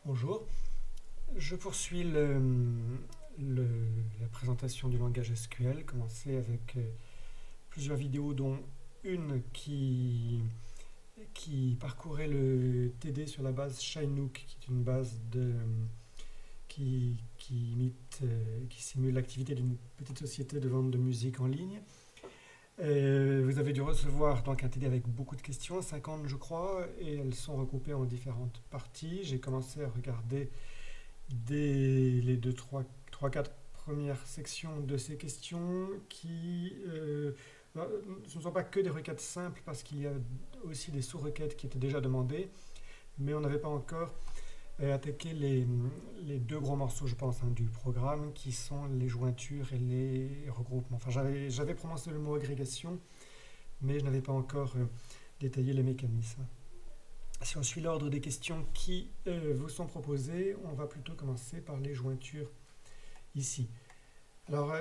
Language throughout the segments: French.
Bonjour, je poursuis la présentation du langage SQL, commencé avec plusieurs vidéos dont une qui parcourait le TD sur la base Chinook, qui est une base qui simule l'activité d'une petite société de vente de musique en ligne. Vous avez dû recevoir donc un TD avec beaucoup de questions, 50 je crois, et elles sont regroupées en différentes parties. J'ai commencé à regarder les 2, 3, 4 premières sections de ces questions ce ne sont pas que des requêtes simples parce qu'il y a aussi des sous-requêtes qui étaient déjà demandées, mais on n'avait pas encore attaqué les deux gros morceaux, je pense, du programme, qui sont les jointures et les regroupements. Enfin, j'avais prononcé le mot agrégation, mais je n'avais pas encore détaillé les mécanismes. Si on suit l'ordre des questions qui vous sont proposées, on va plutôt commencer par les jointures ici. Alors,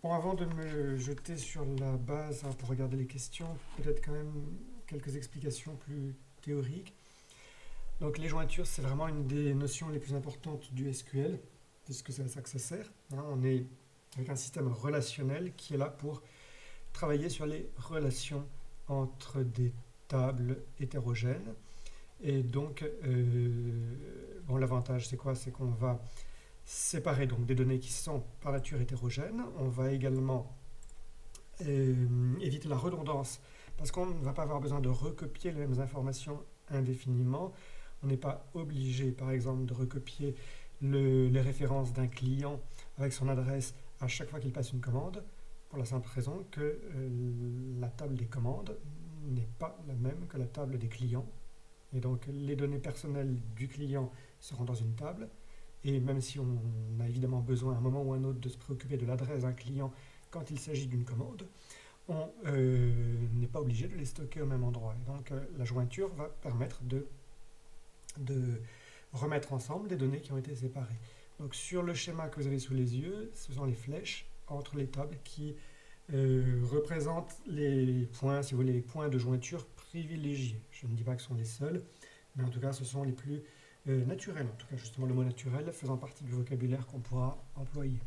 avant de me jeter sur la base pour regarder les questions, peut-être quand même quelques explications plus théoriques. Donc les jointures, c'est vraiment une des notions les plus importantes du SQL, puisque c'est à ça que ça sert. On est avec un système relationnel qui est là pour travailler sur les relations entre des tables hétérogènes. Et donc, l'avantage c'est quoi? C'est qu'on va séparer donc des données qui sont par nature hétérogènes. On va également éviter la redondance, parce qu'on ne va pas avoir besoin de recopier les mêmes informations indéfiniment. On n'est pas obligé, par exemple, de recopier les références d'un client avec son adresse à chaque fois qu'il passe une commande, pour la simple raison que la table des commandes n'est pas la même que la table des clients. Et donc, les données personnelles du client seront dans une table. Et même si on a évidemment besoin à un moment ou à un autre de se préoccuper de l'adresse d'un client quand il s'agit d'une commande, on n'est pas obligé de les stocker au même endroit. Et donc, la jointure va permettre de remettre ensemble des données qui ont été séparées. Donc sur le schéma que vous avez sous les yeux, ce sont les flèches entre les tables qui représentent les points, si vous voulez, les points de jointure privilégiés. Je ne dis pas que ce sont les seuls, mais en tout cas ce sont les plus naturels. En tout cas justement le mot naturel faisant partie du vocabulaire qu'on pourra employer.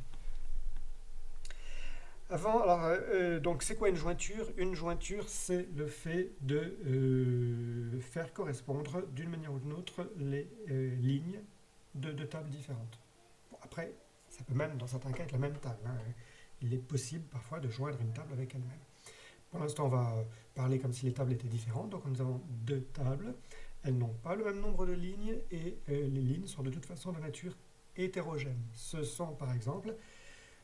Donc c'est quoi une jointure? Une jointure, c'est le fait de faire correspondre d'une manière ou d'une autre les lignes de deux tables différentes. Bon, après, ça peut même dans certains cas être la même table. Il est possible parfois de joindre une table avec elle-même. Pour l'instant, on va parler comme si les tables étaient différentes. Donc nous avons deux tables. Elles n'ont pas le même nombre de lignes et les lignes sont de toute façon de nature hétérogène. Ce sont par exemple...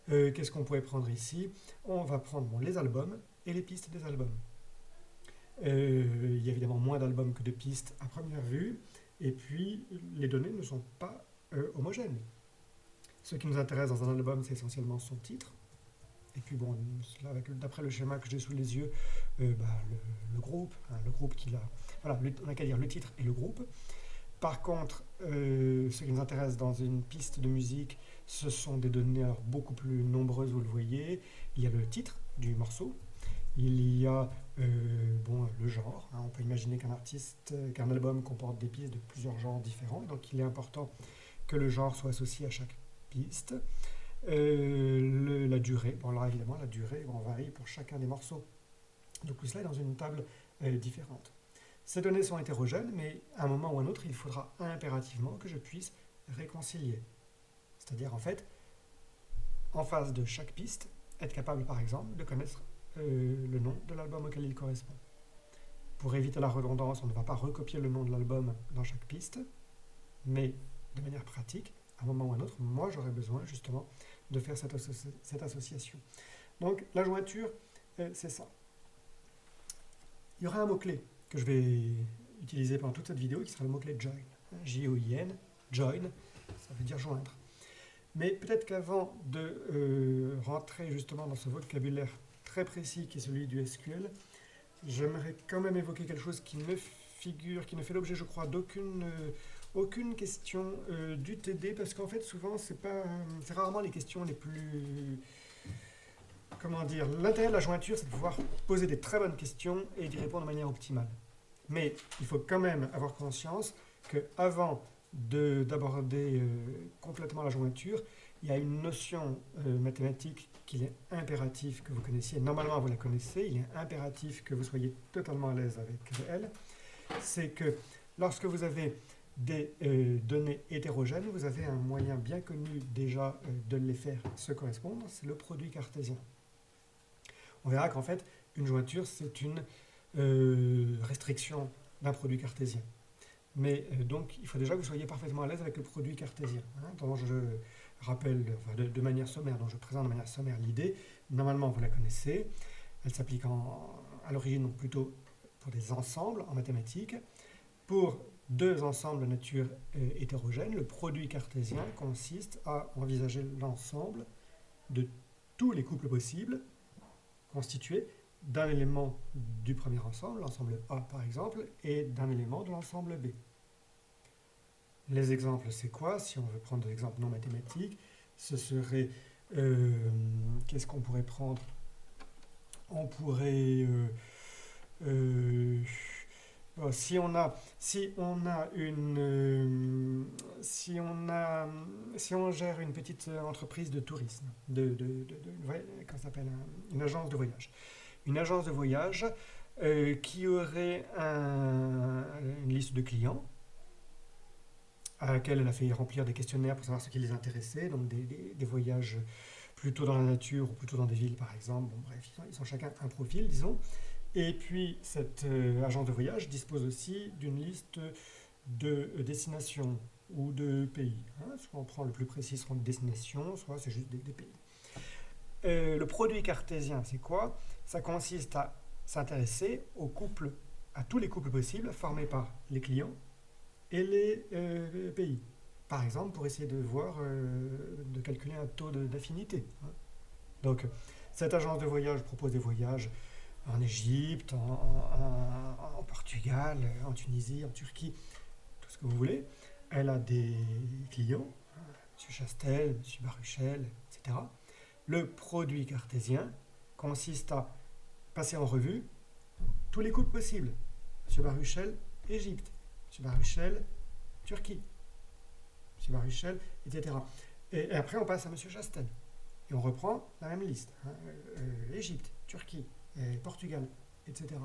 qu'est-ce qu'on pourrait prendre ici? On va prendre les albums et les pistes des albums. Il y a évidemment moins d'albums que de pistes à première vue, et puis les données ne sont pas homogènes. Ce qui nous intéresse dans un album, c'est essentiellement son titre, et puis bon, d'après le schéma que j'ai sous les yeux, le groupe, le groupe qu'il a. Voilà, on n'a qu'à dire le titre et le groupe. Par contre, ce qui nous intéresse dans une piste de musique, ce sont des données beaucoup plus nombreuses, vous le voyez. Il y a le titre du morceau, il y a le genre. On peut imaginer qu'un album comporte des pistes de plusieurs genres différents, et donc il est important que le genre soit associé à chaque piste. La durée, alors évidemment la durée varie pour chacun des morceaux. Donc tout cela est dans une table différente. Ces données sont hétérogènes, mais à un moment ou à un autre, il faudra impérativement que je puisse réconcilier. C'est-à-dire, en fait, en face de chaque piste, être capable, par exemple, de connaître le nom de l'album auquel il correspond. Pour éviter la redondance, on ne va pas recopier le nom de l'album dans chaque piste, mais de manière pratique, à un moment ou à un autre, moi, j'aurais besoin, justement, de faire cette association. Donc, la jointure, c'est ça. Il y aura un mot-clé que je vais utiliser pendant toute cette vidéo, qui sera le mot-clé join. J-O-I-N, join, ça veut dire joindre. Mais peut-être qu'avant de rentrer justement dans ce vocabulaire très précis qui est celui du SQL, j'aimerais quand même évoquer quelque chose qui ne fait l'objet, je crois, aucune question du TD, parce qu'en fait, souvent, c'est rarement les questions les plus... Comment dire, l'intérêt de la jointure, c'est de pouvoir poser des très bonnes questions et d'y répondre de manière optimale. Mais il faut quand même avoir conscience qu'avant d'aborder complètement la jointure, il y a une notion mathématique qu'il est impératif que vous connaissiez. Normalement, vous la connaissez. Il est impératif que vous soyez totalement à l'aise avec elle. C'est que lorsque vous avez des données hétérogènes, vous avez un moyen bien connu déjà de les faire se correspondre, c'est le produit cartésien. On verra qu'en fait, une jointure, c'est une restriction d'un produit cartésien. Mais donc, il faut déjà que vous soyez parfaitement à l'aise avec le produit cartésien, hein, dont je rappelle de manière sommaire, dont je présente de manière sommaire l'idée. Normalement, vous la connaissez. Elle s'applique à l'origine donc plutôt pour des ensembles en mathématiques. Pour deux ensembles de nature hétérogène, le produit cartésien consiste à envisager l'ensemble de tous les couples possibles constitués d'un élément du premier ensemble, l'ensemble A par exemple, et d'un élément de l'ensemble B. Les exemples, c'est quoi? Si on veut prendre des exemples non mathématiques, ce serait... qu'est-ce qu'on pourrait prendre? On pourrait... si on gère une petite entreprise de tourisme, comment ça s'appelle, une agence de voyage. Une agence de voyage qui aurait une liste de clients à laquelle elle a fait remplir des questionnaires pour savoir ce qui les intéressait, donc des voyages plutôt dans la nature ou plutôt dans des villes par exemple. Bon, bref, ils ont chacun un profil, disons. Et puis cette agence de voyage dispose aussi d'une liste de destinations ou de pays. Hein. Soit on prend le plus précis, soit des destinations, soit c'est juste des pays. Le produit cartésien, c'est quoi? Ça consiste à s'intéresser à tous les couples possibles formés par les clients et les pays. Par exemple, pour essayer de calculer un taux d'affinité. Hein. Donc, cette agence de voyage propose des voyages en Égypte, en Portugal, en Tunisie, en Turquie, tout ce que vous voulez. Elle a des clients, M. Chastel, M. Baruchel, etc. Le produit cartésien consiste à passer en revue tous les couples possibles. M. Baruchel, Égypte. M. Baruchel, Turquie. M. Baruchel, etc. Et après, on passe à M. Chastel. Et on reprend la même liste. Hein. Égypte, Turquie, Portugal, etc.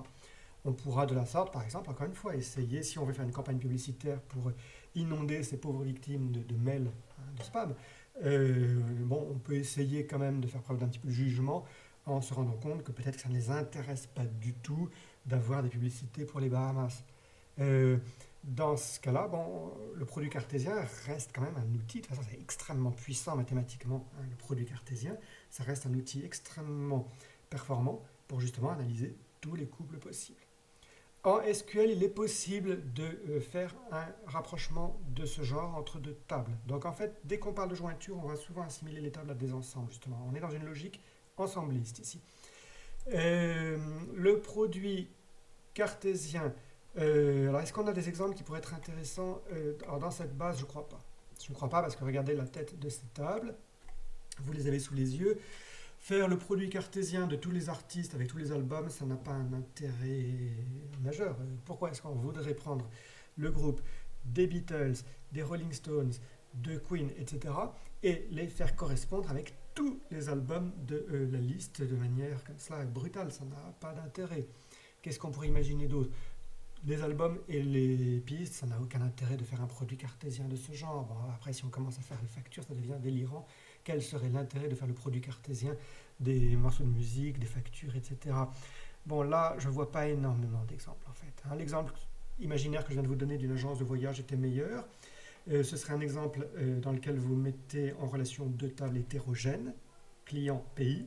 On pourra de la sorte, par exemple, encore une fois, essayer, si on veut faire une campagne publicitaire pour inonder ces pauvres victimes de mails, hein, de spam, on peut essayer quand même de faire preuve d'un petit peu de jugement en se rendant compte que peut-être que ça ne les intéresse pas du tout d'avoir des publicités pour les Bahamas. Dans ce cas-là, le produit cartésien reste quand même un outil, de toute façon c'est extrêmement puissant mathématiquement, hein, le produit cartésien, ça reste un outil extrêmement performant pour justement analyser tous les couples possibles. En SQL, il est possible de faire un rapprochement de ce genre entre deux tables. Donc en fait, dès qu'on parle de jointure, on va souvent assimiler les tables à des ensembles, justement. On est dans une logique ensembliste ici. Le produit cartésien, alors est-ce qu'on a des exemples qui pourraient être intéressants? Alors dans cette base, je ne crois pas. Je ne crois pas parce que regardez la tête de ces tables, vous les avez sous les yeux. Faire le produit cartésien de tous les artistes avec tous les albums, ça n'a pas un intérêt majeur. Pourquoi est-ce qu'on voudrait prendre le groupe des Beatles, des Rolling Stones, de Queen, etc. et les faire correspondre avec tous les albums de la liste de manière comme cela brutale? Ça n'a pas d'intérêt. Qu'est-ce qu'on pourrait imaginer d'autre? Les albums et les pistes, ça n'a aucun intérêt de faire un produit cartésien de ce genre. Bon, après, si on commence à faire les factures, ça devient délirant. Quel serait l'intérêt de faire le produit cartésien des morceaux de musique, des factures, etc. Bon, là, je ne vois pas énormément d'exemples, en fait. Hein. L'exemple imaginaire que je viens de vous donner d'une agence de voyage était meilleur. Ce serait un exemple dans lequel vous mettez en relation deux tables hétérogènes, client-pays.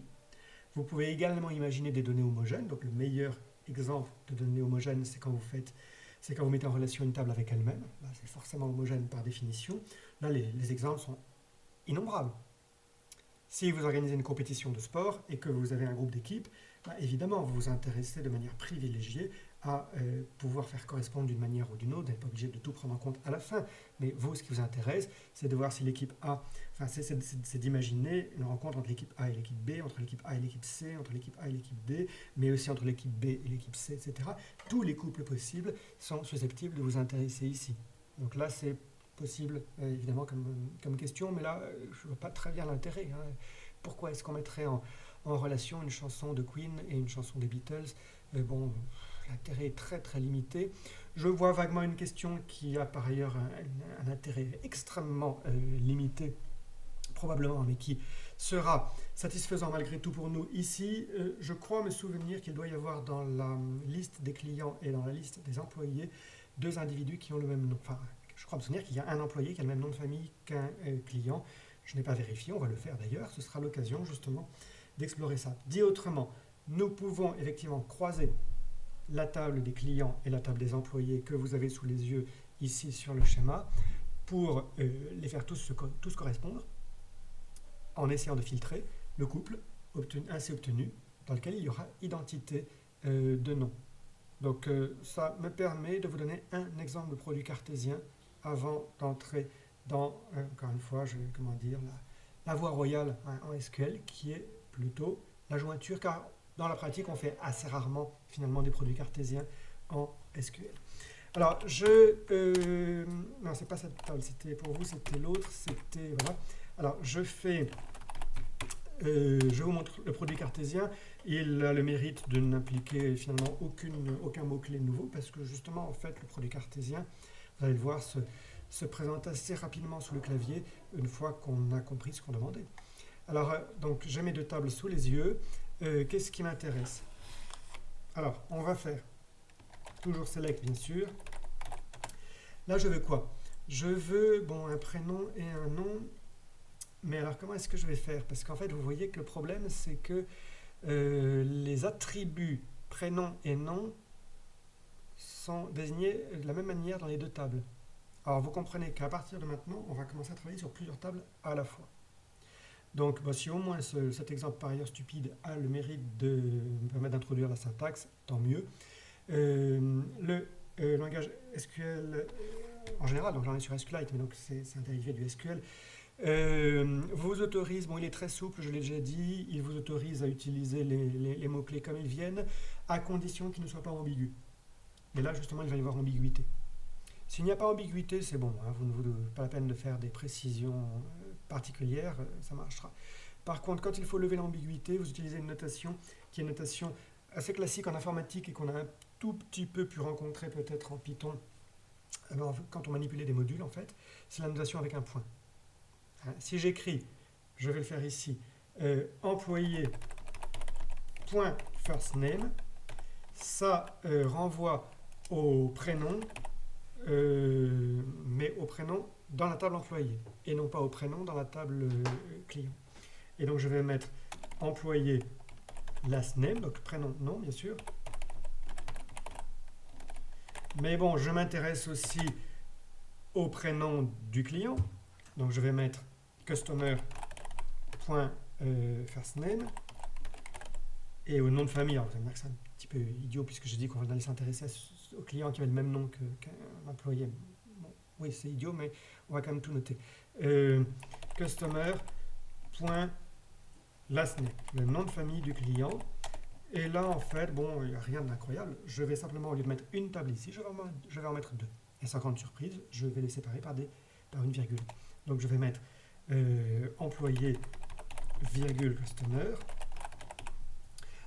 Vous pouvez également imaginer des données homogènes. Donc, le meilleur exemple de données homogènes, c'est quand vous mettez en relation une table avec elle-même. Là, c'est forcément homogène par définition. Là, les exemples sont innombrables. Si vous organisez une compétition de sport et que vous avez un groupe d'équipes, évidemment, vous vous intéressez de manière privilégiée à pouvoir faire correspondre d'une manière ou d'une autre. Vous n'êtes pas obligé de tout prendre en compte à la fin. Mais vous, ce qui vous intéresse, c'est de voir si l'équipe A, c'est d'imaginer une rencontre entre l'équipe A et l'équipe B, entre l'équipe A et l'équipe C, entre l'équipe A et l'équipe D, mais aussi entre l'équipe B et l'équipe C, etc. Tous les couples possibles sont susceptibles de vous intéresser ici. Donc là, c'est possible, évidemment, comme question, mais là, je ne vois pas très bien l'intérêt. Hein. Pourquoi est-ce qu'on mettrait en relation une chanson de Queen et une chanson des Beatles? Bon, l'intérêt est très très limité. Je vois vaguement une question qui a par ailleurs un intérêt extrêmement limité, probablement, mais qui sera satisfaisant malgré tout pour nous ici. Je crois me souvenir qu'il doit y avoir dans la liste des clients et dans la liste des employés deux individus qui ont le même nom. Enfin, je crois me souvenir qu'il y a un employé qui a le même nom de famille qu'un client. Je n'ai pas vérifié, on va le faire d'ailleurs. Ce sera l'occasion justement d'explorer ça. Dit autrement, nous pouvons effectivement croiser la table des clients et la table des employés que vous avez sous les yeux ici sur le schéma pour les faire tous correspondre en essayant de filtrer le couple ainsi obtenu dans lequel il y aura identité de nom. Donc ça me permet de vous donner un exemple de produit cartésien avant d'entrer dans, encore une fois, la voie royale en SQL qui est plutôt la jointure, car dans la pratique, on fait assez rarement finalement des produits cartésiens en SQL. Alors, non, c'est pas cette table, c'était pour vous, c'était l'autre, voilà. Alors, je vous montre le produit cartésien. Il a le mérite de n'impliquer finalement aucun mot-clé nouveau, parce que justement, en fait, le produit cartésien, vous allez le voir, se présente assez rapidement sous le clavier une fois qu'on a compris ce qu'on demandait. Alors, donc, j'ai mes deux tables sous les yeux. Qu'est-ce qui m'intéresse? Alors, on va faire toujours select, bien sûr. Là, je veux quoi? Je veux un prénom et un nom. Mais alors, comment est-ce que je vais faire? Parce qu'en fait, vous voyez que le problème, c'est que les attributs prénom et nom sont désignés de la même manière dans les deux tables. Alors, vous comprenez qu'à partir de maintenant, on va commencer à travailler sur plusieurs tables à la fois. Donc, si au moins cet exemple par ailleurs stupide a le mérite de me permettre d'introduire la syntaxe, tant mieux. Le langage SQL, en général, donc j'en ai sur SQLite, mais donc c'est un dérivé du SQL, vous autorise, il est très souple, je l'ai déjà dit, il vous autorise à utiliser les mots-clés comme ils viennent, à condition qu'ils ne soient pas ambigus. Et là, justement, il va y avoir ambiguïté. S'il n'y a pas ambiguïté, c'est bon, hein, vous ne pas la peine de faire des précisions particulière, ça marchera. Par contre, quand il faut lever l'ambiguïté, vous utilisez une notation qui est une notation assez classique en informatique et qu'on a un tout petit peu pu rencontrer peut-être en Python. Alors, quand on manipulait des modules, en fait, c'est la notation avec un point. Hein, si j'écris, je vais le faire ici, employé point first name, ça renvoie au prénom, mais au prénom dans la table employé et non pas au prénom dans la table client. Et donc je vais mettre employé last name, donc prénom nom bien sûr. Mais bon, je m'intéresse aussi au prénom du client. Donc je vais mettre customer.first name et au nom de famille. Alors vous allez me dire que c'est un petit peu idiot puisque j'ai dit qu'on allait s'intéresser au client qui avait le même nom qu'un employé. Oui, c'est idiot, mais on va quand même tout noter. Customer.lastname, le nom de famille du client. Et là, en fait, il n'y a rien d'incroyable. Je vais simplement, au lieu de mettre une table ici, je vais en mettre deux. Et sans grande surprise, je vais les séparer par une virgule. Donc, je vais mettre employé, virgule, customer.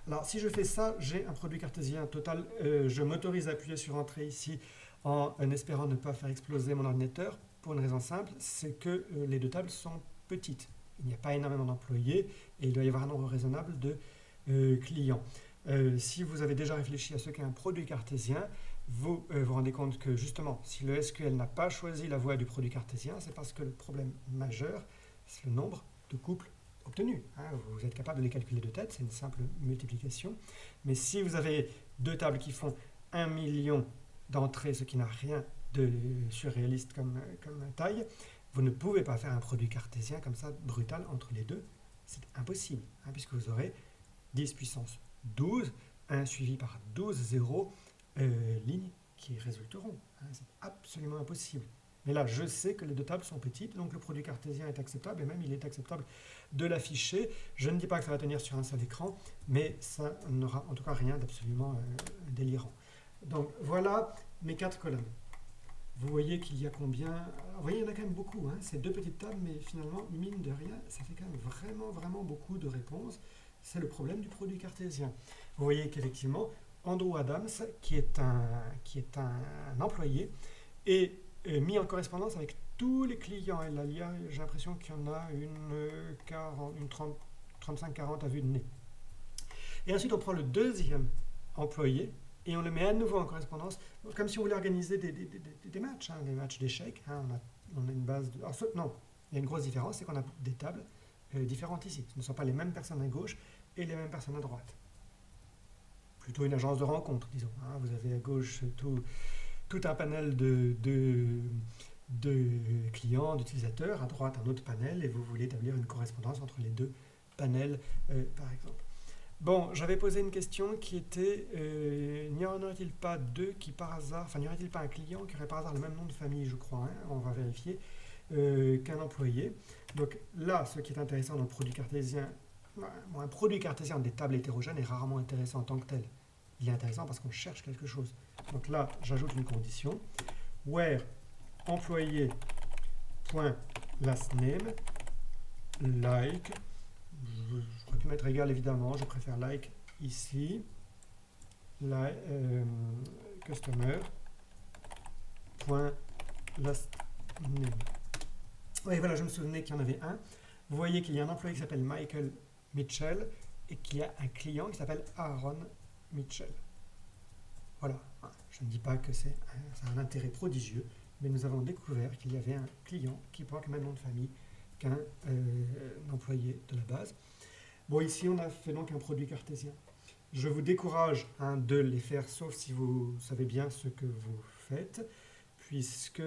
Alors, si je fais ça, j'ai un produit cartésien total. Je m'autorise à appuyer sur Entrée ici en espérant ne pas faire exploser mon ordinateur, pour une raison simple, c'est que les deux tables sont petites. Il n'y a pas énormément d'employés et il doit y avoir un nombre raisonnable de clients. Si vous avez déjà réfléchi à ce qu'est un produit cartésien, vous vous rendez compte que justement, si le SQL n'a pas choisi la voie du produit cartésien, c'est parce que le problème majeur, c'est le nombre de couples obtenus. Hein, vous êtes capable de les calculer de tête, c'est une simple multiplication. Mais si vous avez deux tables qui font 1 million d'entrées, ce qui n'a rien de surréaliste comme taille, vous ne pouvez pas faire un produit cartésien comme ça, brutal, entre les deux. C'est impossible, hein, puisque vous aurez 10 puissance 12, 1 suivi par 12 zéros lignes qui résulteront. Hein, c'est absolument impossible. Mais là, je sais que les deux tables sont petites, donc le produit cartésien est acceptable, et même il est acceptable de l'afficher. Je ne dis pas que ça va tenir sur un seul écran, mais ça n'aura en tout cas rien d'absolument délirant. Donc voilà mes 4 colonnes. vous voyez qu'il y a combien? Alors, vous voyez, il y en a quand même beaucoup, hein. C'est deux petites tables, mais finalement, mine de rien, ça fait quand même vraiment, vraiment beaucoup de réponses. C'est le problème du produit cartésien. Vous voyez qu'effectivement, Andrew Adams, qui est un employé, est mis en correspondance avec tous les clients. Et là, j'ai l'impression qu'il y en a une 35-40 à vue de nez. Et ensuite, on prend le deuxième employé et on le met à nouveau en correspondance, comme si on voulait organiser des matchs, hein, des matchs d'échecs. Hein, on a une base de... Alors, non, il y a une grosse différence, c'est qu'on a des tables différentes ici. Ce ne sont pas les mêmes personnes à gauche et les mêmes personnes à droite. Plutôt une agence de rencontre, disons. Hein. Vous avez à gauche tout un panel de clients, d'utilisateurs, à droite un autre panel, et vous voulez établir une correspondance entre les deux panels, par exemple. Bon, j'avais posé une question qui était, n'y aurait-il pas n'y aurait-il pas un client qui aurait par hasard le même nom de famille, je crois, hein, on va vérifier, qu'un employé. Donc là, ce qui est intéressant dans le produit cartésien, un produit cartésien des tables hétérogènes est rarement intéressant en tant que tel. Il est intéressant parce qu'on cherche quelque chose. Donc là, j'ajoute une condition, where employé.lastname like, j'aurais pu mettre égal évidemment, je préfère like ici, customer.lastname. Oui, voilà, je me souvenais qu'il y en avait un. Vous voyez qu'il y a un employé qui s'appelle Michael Mitchell et qu'il y a un client qui s'appelle Aaron Mitchell. Voilà, je ne dis pas que ça a un intérêt prodigieux, mais nous avons découvert qu'il y avait un client qui porte le même nom de famille qu'un employé de la base. Bon, ici, on a fait donc un produit cartésien. Je vous décourage de les faire, sauf si vous savez bien ce que vous faites, puisque,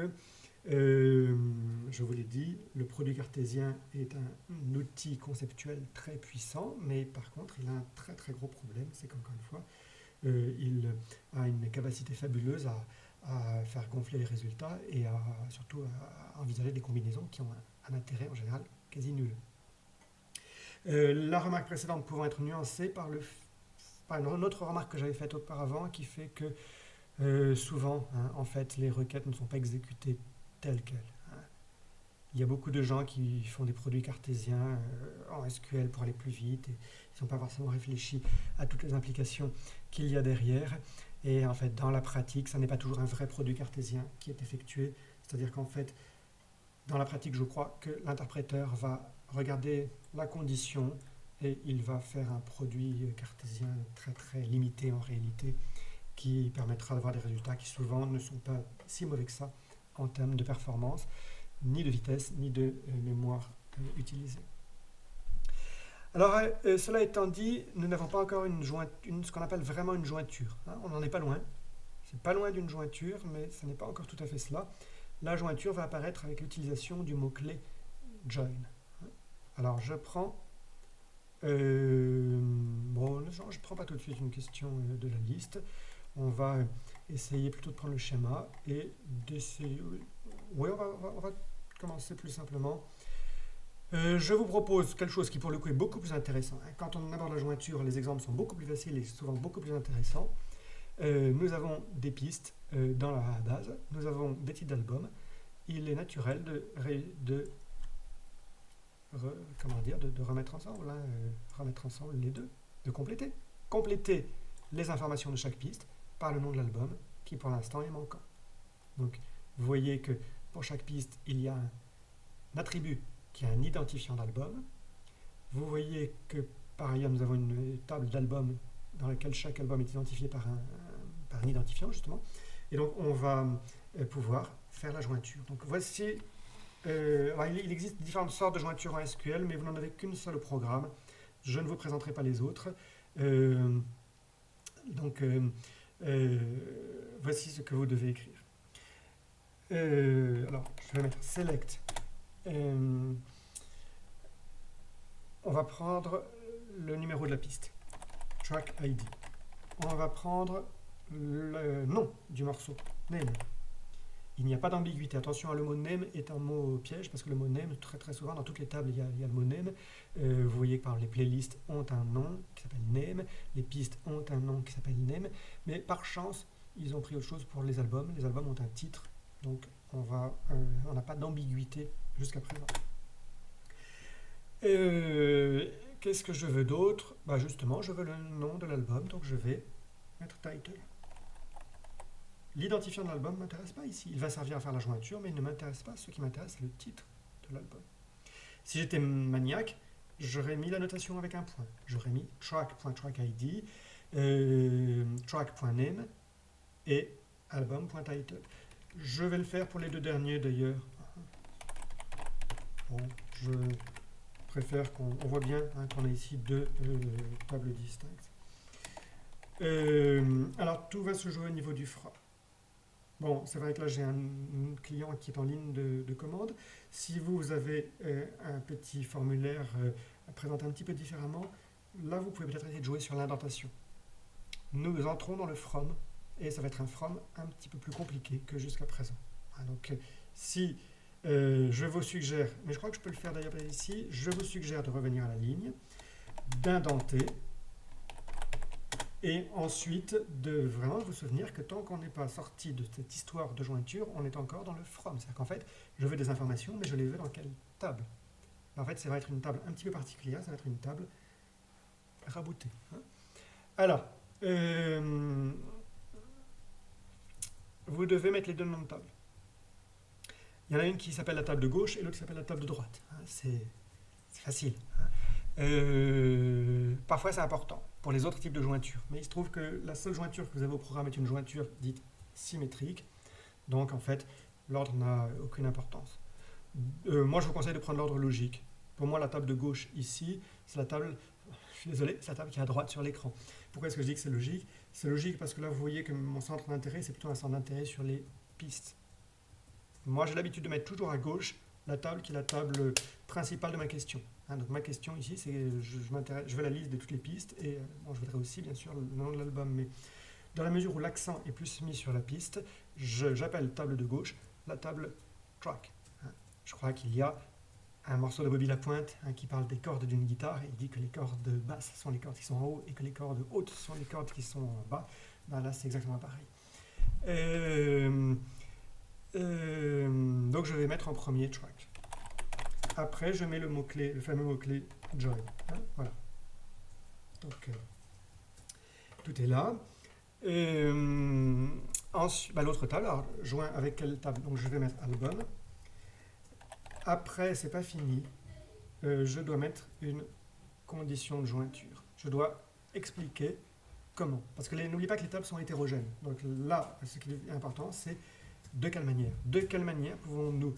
je vous l'ai dit, le produit cartésien est un outil conceptuel très puissant, mais par contre, il a un très très gros problème, c'est qu'encore une fois, il a une capacité fabuleuse à faire gonfler les résultats et surtout à envisager des combinaisons qui ont un intérêt en général quasi nul. La remarque précédente pouvant être nuancée par une autre remarque que j'avais faite auparavant qui fait que souvent, hein, en fait, les requêtes ne sont pas exécutées telles quelles. Hein. Il y a beaucoup de gens qui font des produits cartésiens en SQL pour aller plus vite et ils n'ont pas forcément réfléchi à toutes les implications qu'il y a derrière. Et en fait, dans la pratique, ça n'est pas toujours un vrai produit cartésien qui est effectué. C'est-à-dire qu'en fait, dans la pratique, je crois que l'interpréteur va regarder la condition et il va faire un produit cartésien très très limité en réalité qui permettra d'avoir des résultats qui souvent ne sont pas si mauvais que ça en termes de performance, ni de vitesse, ni de mémoire utilisée. Alors, cela étant dit, nous n'avons pas encore ce qu'on appelle vraiment une jointure. Hein, on n'en est pas loin. C'est pas loin d'une jointure, mais ce n'est pas encore tout à fait cela. La jointure va apparaître avec l'utilisation du mot-clé join. Alors, je prends... bon, je ne prends pas tout de suite une question de la liste. On va essayer plutôt de prendre le schéma et d'essayer... Oui, on va commencer plus simplement. Je vous propose quelque chose qui pour le coup est beaucoup plus intéressant. Quand on aborde la jointure, les exemples sont beaucoup plus faciles et souvent beaucoup plus intéressants. Nous avons des pistes dans la base, nous avons des titres d'albums. Il est naturel de remettre ensemble, hein, remettre ensemble les deux, de compléter les informations de chaque piste par le nom de l'album qui pour l'instant est manquant. Donc vous voyez que pour chaque piste il y a un attribut qui a un identifiant d'album. Vous voyez que par ailleurs nous avons une table d'albums dans laquelle chaque album est identifié par un identifiant justement. Et donc on va pouvoir faire la jointure. Donc voici, il existe différentes sortes de jointures en SQL, mais vous n'en avez qu'une seule au programme. Je ne vous présenterai pas les autres. Voici ce que vous devez écrire. Alors, je vais mettre select. On va prendre le numéro de la piste, track ID. On va prendre le nom du morceau, name. Il n'y a pas d'ambiguïté. Attention, le mot name est un mot piège parce que le mot name, très très souvent dans toutes les tables, il y a le mot name. Vous voyez que par exemple, les playlists ont un nom qui s'appelle name, les pistes ont un nom qui s'appelle name, mais par chance, ils ont pris autre chose pour les albums. Les albums ont un titre Donc on n'a pas d'ambiguïté jusqu'à présent. Qu'est-ce que je veux d'autre? Bah justement, je veux le nom de l'album, donc je vais mettre title. L'identifiant de l'album ne m'intéresse pas ici. Il va servir à faire la jointure, mais il ne m'intéresse pas. Ce qui m'intéresse, c'est le titre de l'album. Si j'étais maniaque, j'aurais mis la notation avec un point. J'aurais mis track.trackid, track.name et album.title. Je vais le faire pour les deux derniers d'ailleurs. Bon, je préfère qu'on voit bien qu'on a ici deux tables distinctes. Alors tout va se jouer au niveau du fra. Bon, c'est vrai que là j'ai un client qui est en ligne de commande. Si vous avez un petit formulaire présenté un petit peu différemment, là vous pouvez peut-être essayer de jouer sur l'indentation. Nous entrons dans le from et ça va être un from un petit peu plus compliqué que jusqu'à présent. Donc si je vous suggère, mais je crois que je peux le faire d'ailleurs ici, je vous suggère de revenir à la ligne, d'indenter et ensuite de vraiment vous souvenir que tant qu'on n'est pas sorti de cette histoire de jointure, on est encore dans le from. C'est-à-dire qu'en fait, je veux des informations, mais je les veux dans quelle table? En fait, ça va être une table un petit peu particulière, ça va être une table raboutée. Alors, vous devez mettre les deux noms de table. Il y en a une qui s'appelle la table de gauche et l'autre qui s'appelle la table de droite. C'est facile. Parfois c'est important pour les autres types de jointures, mais il se trouve que la seule jointure que vous avez au programme est une jointure dite symétrique, donc en fait l'ordre n'a aucune importance. Moi je vous conseille de prendre l'ordre logique. Pour moi la table de gauche ici, c'est la table, je suis désolé, c'est la table qui est à droite sur l'écran. Pourquoi est-ce que je dis que c'est logique? C'est logique parce que là vous voyez que mon centre d'intérêt c'est plutôt un centre d'intérêt sur les pistes. Moi j'ai l'habitude de mettre toujours à gauche la table qui est la table principale de ma question. Donc ma question ici, c'est je veux la liste de toutes les pistes et bon, je voudrais aussi bien sûr le nom de l'album, mais dans la mesure où l'accent est plus mis sur la piste, j'appelle table de gauche la table track. Je crois qu'il y a un morceau de Bobby Lapointe qui parle des cordes d'une guitare et il dit que les cordes basses sont les cordes qui sont en haut et que les cordes hautes sont les cordes qui sont en bas. Ben là c'est exactement pareil. Donc je vais mettre en premier track. Après, je mets le mot-clé, le fameux mot-clé join. Voilà. Donc, tout est là. Ensuite, l'autre table, alors, joint avec quelle table? Donc, je vais mettre album. Après, c'est pas fini. Je dois mettre une condition de jointure. Je dois expliquer comment. Parce que n'oubliez pas que les tables sont hétérogènes. Donc là, ce qui est important, c'est de quelle manière. De quelle manière pouvons-nous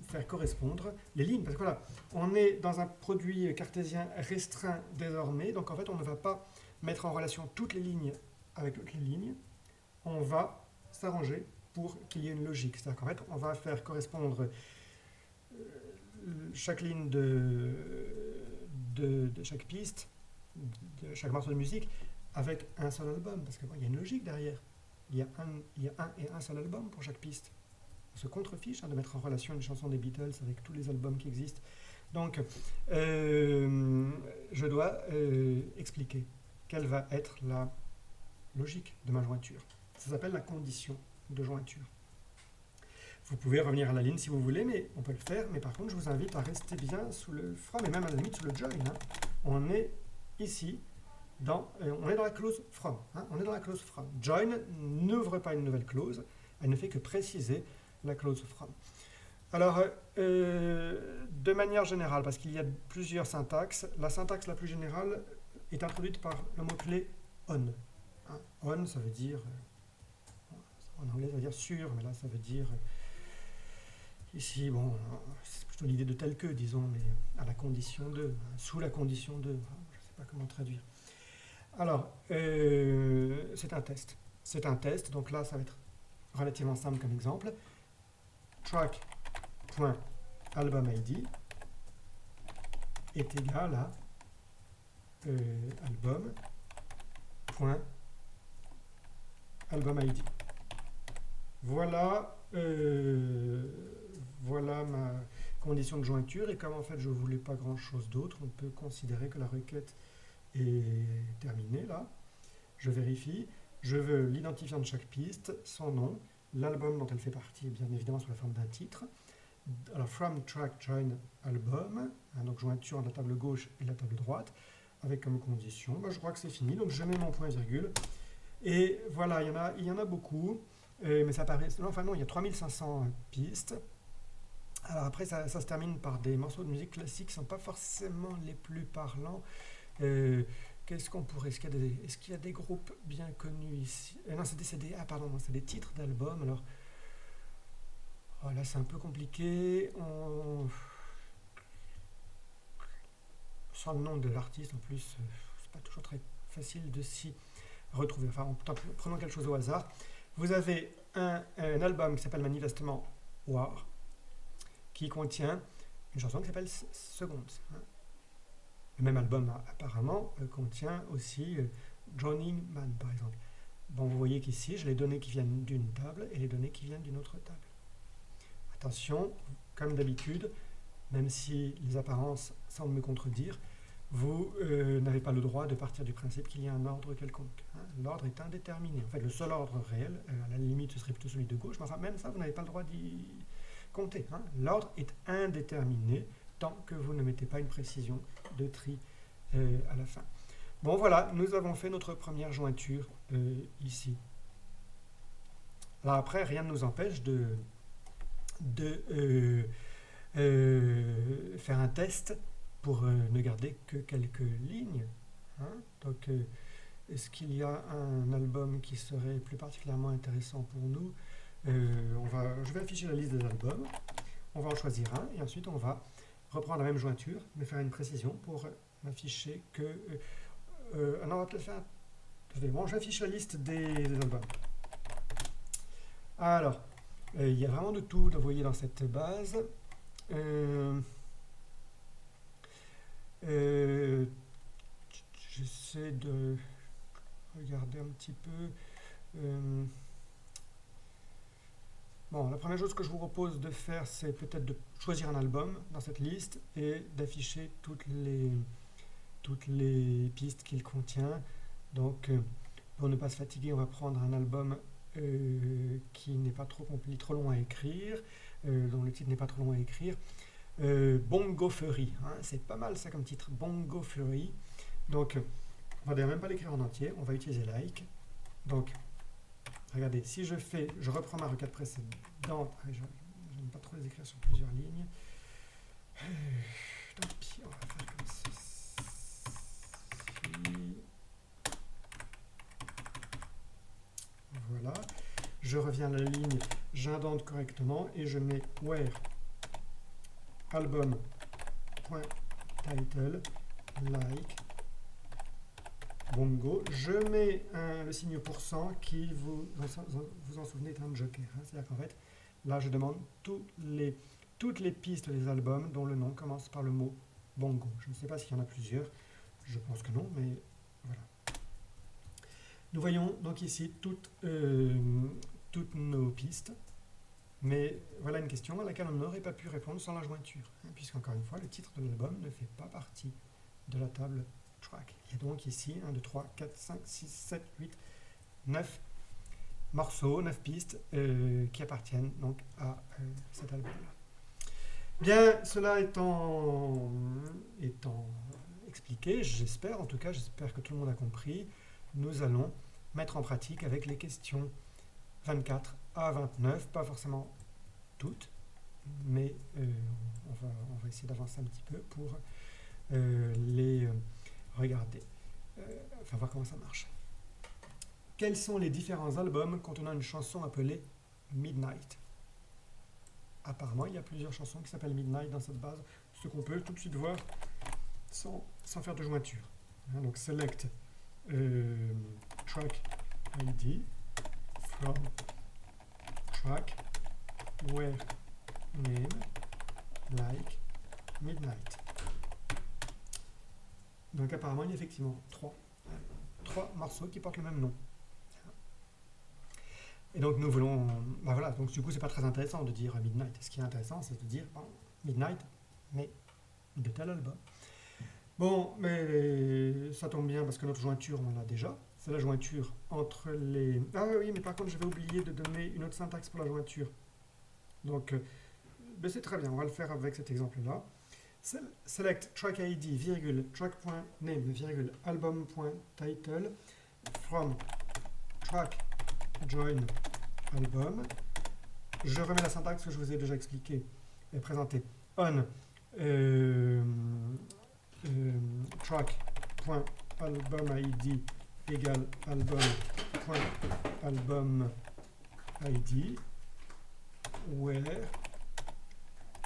faire correspondre les lignes, parce que voilà, on est dans un produit cartésien restreint désormais, donc en fait on ne va pas mettre en relation toutes les lignes avec toutes les lignes, on va s'arranger pour qu'il y ait une logique, c'est-à-dire qu'en fait on va faire correspondre chaque ligne de chaque piste, de chaque morceau de musique, avec un seul album, parce qu'il y a une logique derrière, il y a un et un seul album pour chaque piste. On se contrefiche de mettre en relation une chanson des Beatles avec tous les albums qui existent. Donc, je dois expliquer quelle va être la logique de ma jointure. Ça s'appelle la condition de jointure. Vous pouvez revenir à la ligne si vous voulez, mais on peut le faire. Mais par contre, je vous invite à rester bien sous le from et même à la limite sous le join. On est ici. On est dans la clause from. On est dans la clause from. Join n'ouvre pas une nouvelle clause. Elle ne fait que préciser la clause from. Alors, de manière générale, parce qu'il y a plusieurs syntaxes, la syntaxe la plus générale est introduite par le mot-clé on. On, ça veut dire, en anglais, ça veut dire sûr, mais là, ça veut dire, ici, bon, c'est plutôt l'idée de tel que, disons, mais à la condition de, sous la condition de, je ne sais pas comment traduire. Alors, c'est un test. C'est un test, donc là, ça va être relativement simple comme exemple. Track.albumID est égal à album.albumID. Voilà, voilà ma condition de jointure, et comme en fait je ne voulais pas grand chose d'autre, on peut considérer que la requête est terminée là. Je vérifie, je veux l'identifiant de chaque piste, son nom, l'album dont elle fait partie est bien évidemment sous la forme d'un titre. Alors, from track join album, hein, donc jointure de la table gauche et la table droite, avec comme condition, je crois que c'est fini, donc je mets mon point virgule. Et voilà, il y en a beaucoup, mais ça paraît, enfin non, il y a 3500 pistes. Alors après, ça se termine par des morceaux de musique classique qui ne sont pas forcément les plus parlants. Qu'est-ce qu'on pourrait... Est-ce qu'il y a des groupes bien connus ici? Non, c'est des titres d'albums. Alors, là, c'est un peu compliqué. Sans le nom de l'artiste, en plus, c'est pas toujours très facile de s'y retrouver. Enfin, prenons quelque chose au hasard. Vous avez un album qui s'appelle manifestement War, qui contient une chanson qui s'appelle Seconds. Le même album, apparemment, contient aussi Drowning Man, par exemple. Bon, vous voyez qu'ici, j'ai les données qui viennent d'une table et les données qui viennent d'une autre table. Attention, comme d'habitude, même si les apparences semblent me contredire, vous n'avez pas le droit de partir du principe qu'il y a un ordre quelconque. L'ordre est indéterminé. En fait, le seul ordre réel, à la limite, ce serait plutôt celui de gauche, mais enfin, même ça, vous n'avez pas le droit d'y compter. L'ordre est indéterminé tant que vous ne mettez pas une précision de tri à la fin. Bon, voilà, nous avons fait notre première jointure ici. Là, après, rien ne nous empêche de faire un test pour ne garder que quelques lignes. Donc, est-ce qu'il y a un album qui serait plus particulièrement intéressant pour nous? Je vais afficher la liste des albums, on va en choisir un, et ensuite on va reprendre la même jointure, mais faire une précision pour m'afficher que... non, on va peut-être faire... Bon, j'affiche la liste des albums. Alors, il y a vraiment de tout, vous voyez, dans cette base. J'essaie de regarder un petit peu. Bon, la première chose que je vous propose de faire, c'est peut-être de choisir un album dans cette liste et d'afficher toutes les pistes qu'il contient. Donc, pour ne pas se fatiguer, on va prendre un album qui n'est pas trop long à écrire, dont le titre n'est pas trop long à écrire. Bongo Fury, c'est pas mal ça comme titre, Bongo Fury. Donc, on va d'ailleurs même pas l'écrire en entier, on va utiliser like. Donc, regardez, si je reprends ma requête précédente, je n'aime pas trop les écrire sur plusieurs lignes. Tant pis, on va faire comme ceci. Voilà. Je reviens à la ligne, j'indente correctement et je mets where album.title like bongo. Je mets le signe % qui, vous en souvenez, est un joker. C'est-à-dire qu'en fait, là, je demande toutes les pistes des albums dont le nom commence par le mot bongo. Je ne sais pas s'il y en a plusieurs. Je pense que non, mais voilà. Nous voyons donc ici toutes nos pistes. Mais voilà une question à laquelle on n'aurait pas pu répondre sans la jointure. Puisqu'encore une fois, le titre de l'album ne fait pas partie de la table track. Il y a donc ici 1, 2, 3, 4, 5, 6, 7, 8, 9 morceaux, 9 pistes qui appartiennent donc à cet album-là. Bien, cela étant expliqué, j'espère que tout le monde a compris, nous allons mettre en pratique avec les questions 24 à 29, pas forcément toutes, mais on va essayer d'avancer un petit peu pour les regarder, enfin voir comment ça marche. Quels sont les différents albums contenant une chanson appelée Midnight? Apparemment, il y a plusieurs chansons qui s'appellent Midnight dans cette base, ce qu'on peut tout de suite voir sans faire de jointure. Donc, select track ID from track where name like Midnight. Donc apparemment il y a effectivement trois morceaux qui portent le même nom. Et donc nous voulons, voilà, donc du coup c'est pas très intéressant de dire Midnight. Ce qui est intéressant c'est de dire Midnight, mais de tel album. Bon, mais ça tombe bien parce que notre jointure on l'a déjà c'est la jointure entre les... Ah oui, mais par contre, j'avais oublié de donner une autre syntaxe pour la jointure. Donc, ben c'est très bien, on va le faire avec cet exemple-là. Select track ID, virgule, track.name, virgule, album.title, from track join album. Je remets la syntaxe que je vous ai déjà expliquée et présentée. On track.album.id égale album.album.id where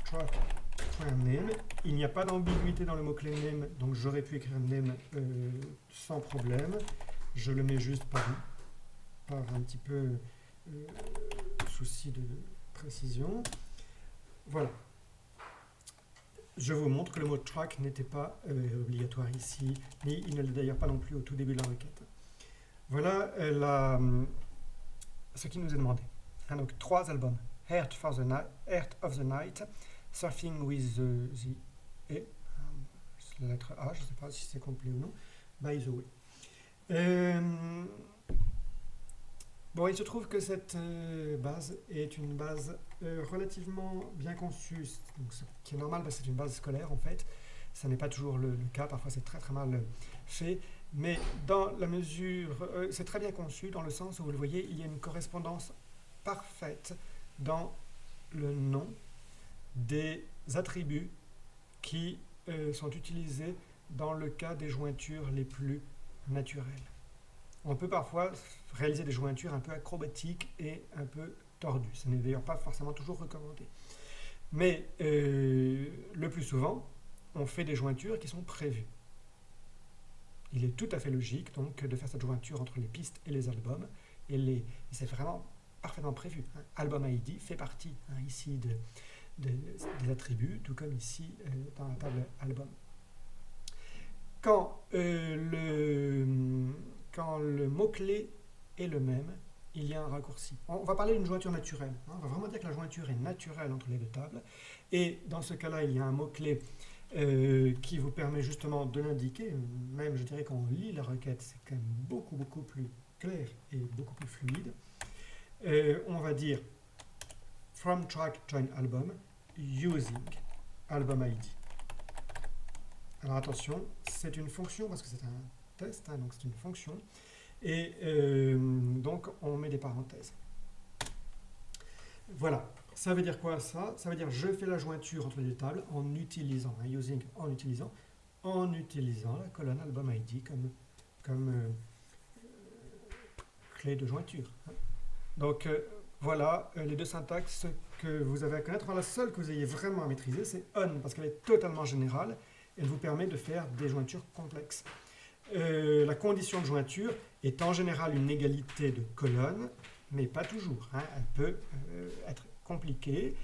track.name. Il n'y a pas d'ambiguïté dans le mot-clé name, donc j'aurais pu écrire name sans problème. Je le mets juste par un petit peu souci de précision. Voilà. Je vous montre que le mot track n'était pas obligatoire ici, mais il ne l'est d'ailleurs pas non plus au tout début de la requête. Voilà ce qui nous est demandé. Donc, 3 albums. Heart of the Night, Surfing with the E, la lettre A, je ne sais pas si c'est complet ou non, By the Way. Bon, il se trouve que cette base est une base relativement bien conçue, donc ce qui est normal parce que c'est une base scolaire en fait. Ça n'est pas toujours le cas, parfois c'est très très mal fait, mais dans la mesure, c'est très bien conçu dans le sens où vous le voyez, il y a une correspondance parfaite dans le nom des attributs qui sont utilisés dans le cas des jointures les plus naturelles. On peut parfois réaliser des jointures un peu acrobatiques et un peu tordues. Ce n'est d'ailleurs pas forcément toujours recommandé. Mais le plus souvent, on fait des jointures qui sont prévues. Il est tout à fait logique donc de faire cette jointure entre les pistes et les albums. Et c'est vraiment parfaitement prévu. Album ID fait partie ici des attributs, tout comme ici dans la table album. Quand le mot-clé est le même, il y a un raccourci. On va parler d'une jointure naturelle. On va vraiment dire que la jointure est naturelle entre les deux tables. Et dans ce cas-là, il y a un mot-clé qui vous permet justement de l'indiquer. Même, je dirais, quand on lit la requête, c'est quand même beaucoup plus clair et beaucoup plus fluide. On va dire from track join album using album ID. Alors attention, c'est une fonction parce que c'est un test, donc c'est une fonction. Et donc on met des parenthèses. Voilà. Ça veut dire quoi ça? Ça veut dire je fais la jointure entre les deux tables en utilisant, en utilisant la colonne album ID comme clé de jointure. Donc voilà les deux syntaxes que vous avez à connaître. Alors, la seule que vous ayez vraiment à maîtriser, c'est on, parce qu'elle est totalement générale. Elle vous permet de faire des jointures complexes. La condition de jointure est en général une égalité de colonnes, mais pas toujours. Elle peut être compliquée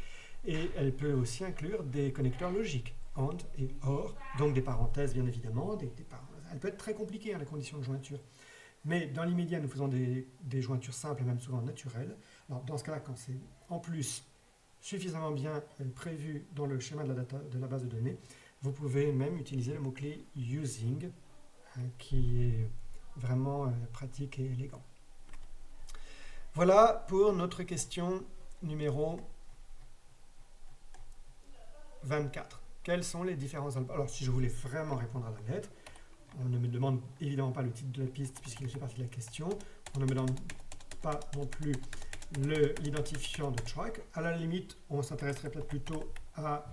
et elle peut aussi inclure des connecteurs logiques, AND et OR, donc des parenthèses bien évidemment. Elle peut être très compliquée la condition de jointure. Mais dans l'immédiat, nous faisons des jointures simples et même souvent naturelles. Alors, dans ce cas-là, quand c'est en plus suffisamment bien prévu dans le schéma de la base de données, vous pouvez même utiliser le mot-clé using, qui est vraiment pratique et élégant. Voilà pour notre question numéro 24. Quels sont les différents albums? Alors, si je voulais vraiment répondre à la lettre, on ne me demande évidemment pas le titre de la piste puisqu'il fait partie de la question. On ne me demande pas non plus l'identifiant de track. À la limite, on s'intéresserait peut-être plutôt à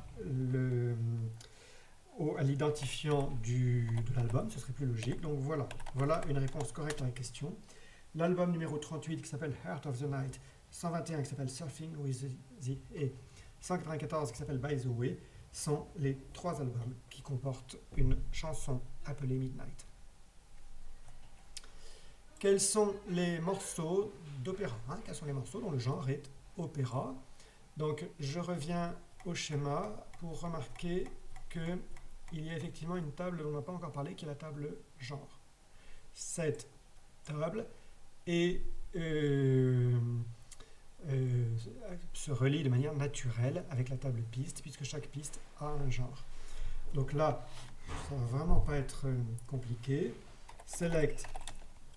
l'identifiant de l'album. Ce serait plus logique. Donc voilà une réponse correcte à la question. L'album numéro 38 qui s'appelle Heart of the Night, 121 qui s'appelle Surfing with the E, 194 qui s'appelle By the Way, sont les 3 albums qui comportent une chanson appelée Midnight. Quels sont les morceaux d'opéra? Quels sont les morceaux dont le genre est opéra? Donc je reviens au schéma pour remarquer qu'il y a effectivement une table dont on n'a pas encore parlé, qui est la table genre. Cette table se relie de manière naturelle avec la table piste, puisque chaque piste a un genre. Donc là, ça ne va vraiment pas être compliqué. Select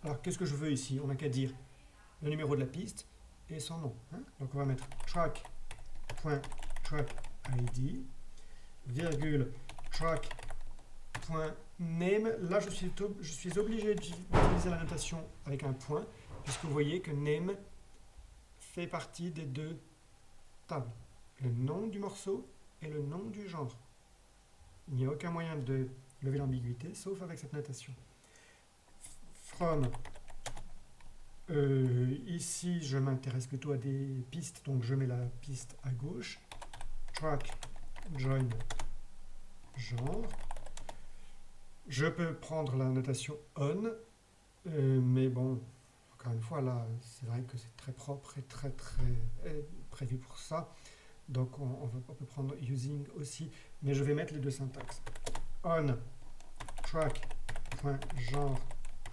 Alors, qu'est-ce que je veux ici? On n'a qu'à dire le numéro de la piste et son nom. Hein. Donc, on va mettre track.trackID, virgule, track.name. Là, je suis obligé d'utiliser la notation avec un point, puisque vous voyez que name fait partie des deux tables. Le nom du morceau et le nom du genre. Il n'y a aucun moyen de lever l'ambiguïté, sauf avec cette notation. From, ici, je m'intéresse plutôt à des pistes, donc je mets la piste à gauche. Track, join, genre. Je peux prendre la notation on, mais bon, encore une fois, là, c'est vrai que c'est très propre et très prévu pour ça. Donc, on peut prendre using aussi, mais je vais mettre les deux syntaxes. On, track.genre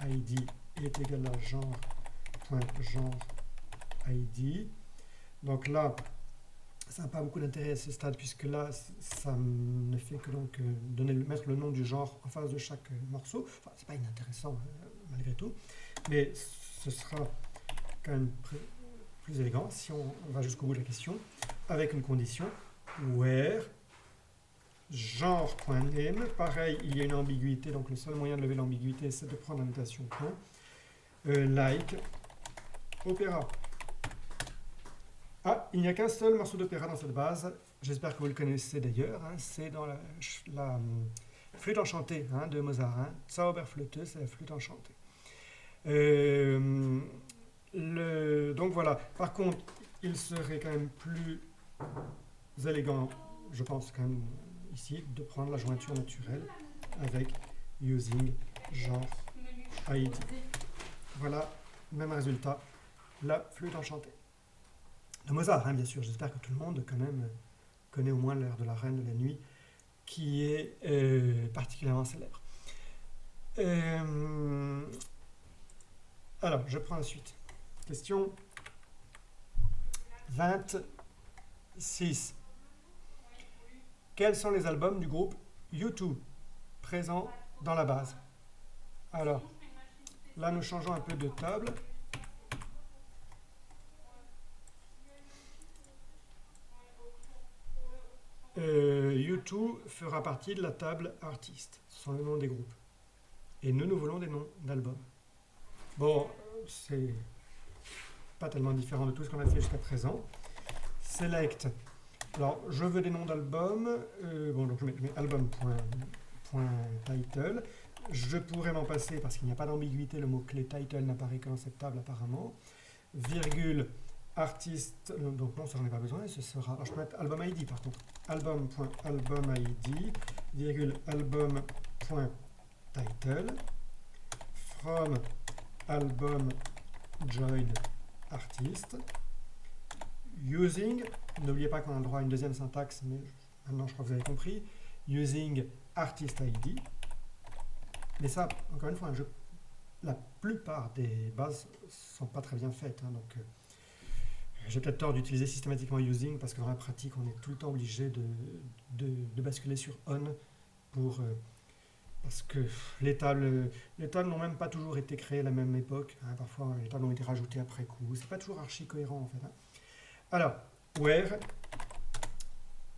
id est égal à genre.genre id. Donc là, ça n'a pas beaucoup d'intérêt à ce stade, puisque là, ça ne fait que donc mettre le nom du genre en face de chaque morceau. Enfin, c'est pas inintéressant malgré tout, mais ce sera quand même plus élégant si on va jusqu'au bout de la question, avec une condition where genre.name. Pareil, il y a une ambiguïté, donc le seul moyen de lever l'ambiguïté, c'est de prendre la notation point. Like opéra. Ah, il n'y a qu'un seul morceau d'opéra dans cette base. J'espère que vous le connaissez d'ailleurs. Hein, c'est dans la flûte enchantée hein, de Mozart. Hein. Zauberflöte, c'est la flûte enchantée. Donc voilà. Par contre, il serait quand même plus élégant, je pense quand même ici, de prendre la jointure naturelle avec using genre ID. Voilà, même résultat, la flûte enchantée. De Mozart, hein, bien sûr. J'espère que tout le monde quand même connaît au moins l'heure de la Reine de la Nuit, qui est particulièrement célèbre. Alors, je prends la suite. Question 26. Quels sont les albums du groupe U2 présents dans la base? Alors, là, nous changeons un peu de table. U2 fera partie de la table artiste. Ce sont les noms des groupes. Et nous voulons des noms d'albums. Bon, c'est pas tellement différent de tout ce qu'on a fait jusqu'à présent. Select. Alors, je veux des noms d'albums. Bon, donc je mets album.title. Je pourrais m'en passer parce qu'il n'y a pas d'ambiguïté. Le mot-clé title n'apparaît que dans cette table apparemment. Virgule. Artiste, donc non, ça j'en ai pas besoin, ce sera, alors je peux mettre album ID par contre, album.albumID, virgule album.title, from album join artist, using, n'oubliez pas qu'on a le droit à une deuxième syntaxe, mais maintenant je crois que vous avez compris, using artist ID, mais ça, encore une fois, la plupart des bases sont pas très bien faites, hein, donc j'ai peut-être tort d'utiliser systématiquement using parce que dans la pratique, on est tout le temps obligé de basculer sur on parce que les tables n'ont même pas toujours été créées à la même époque. Hein, parfois, les tables ont été rajoutées après coup. C'est pas toujours archi cohérent en fait. Hein. Alors, where